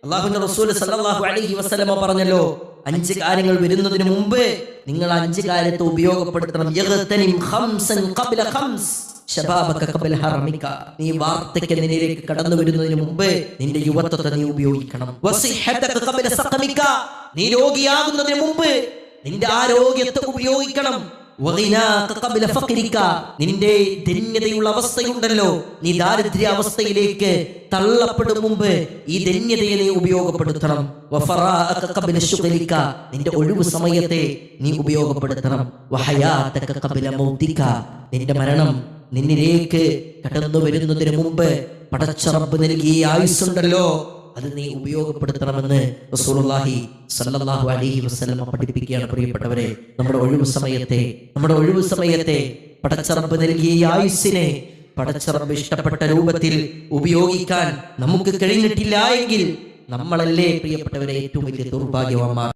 അല്ലാഹുവിന്റെ റസൂൽ സല്ലല്ലാഹു അലൈഹി വസല്ലമ പറഞ്ഞല്ലോ, 5 കാര്യങ്ങൾ വരുന്നതിന് മുമ്പ് നിങ്ങൾ 5 കാര്യത്തെ ഉപയോഗപ്പെടുത്തണം. യഗ്തനിം ഖംസൻ ഖബ്ല ഖംസ് ശബാബക ഖബ്ല ഹറമിക. നീ വാർദ്ധക്യത്തിലേക്ക് കടന്നു വരുന്നതിന് മുമ്പ് നിന്റെ യുവത്വത്തെ നീ ഉപയോഗിക്കണം. വസിഹതക ഖബ്ല സഖമിക. നീ രോഗിയാകുന്നതിന് മുമ്പ് നിന്റെ ആരോഗ്യത്തെ ഉപയോഗിക്കണം. വഗിനാക ഖബ്ല ഫഖരിക. നിന്റെ ധന്യതയുള്ള അവസ്ഥയുണ്ടല്ലോ, നീ ദാരിദ്ര്യ അവസ്ഥയിലേക്ക് തള്ളപ്പെടും മുമ്പ് ഈ ധന്യതയെ നീ ഉപയോഗപ്പെടുത്തണം. വഫറാഅക ഖബ്ല ശുഗ്ലിക. നിന്റെ ഒഴിവു സമയത്തെ നീ ഉപയോഗപ്പെടുത്തണം. വഹയാതക ഖബ്ല മൗതിക. നിന്റെ മരണം നിന്നിലേക്ക് കടന്നു വരുന്നതിന് മുമ്പ് പടച്ച റബ്ബ് നൽകിയ ആയുസ്സുണ്ടല്ലോ, അത് നീ ഉപയോഗപ്പെടുത്തണമെന്ന് റസൂലുള്ളാഹി സ്വല്ലല്ലാഹു അലൈഹി വസല്ലം പഠിപ്പിക്കുകയാണ്. പ്രിയപ്പെട്ടവരെ, നമ്മുടെ ഒഴിവു സമയത്തെ പടച്ച റബ്ബ് നൽകിയ ഈ ആയുസ്സിനെ പടച്ച റബ്ബ് ഇഷ്ടപ്പെട്ട രൂപത്തിൽ ഉപയോഗിക്കാൻ നമുക്ക് കഴിഞ്ഞിട്ടില്ല എങ്കിൽ നമ്മളല്ലേ പ്രിയപ്പെട്ടവരെ ഏറ്റവും വലിയ ദൗർഭാഗ്യവാന്മാർ.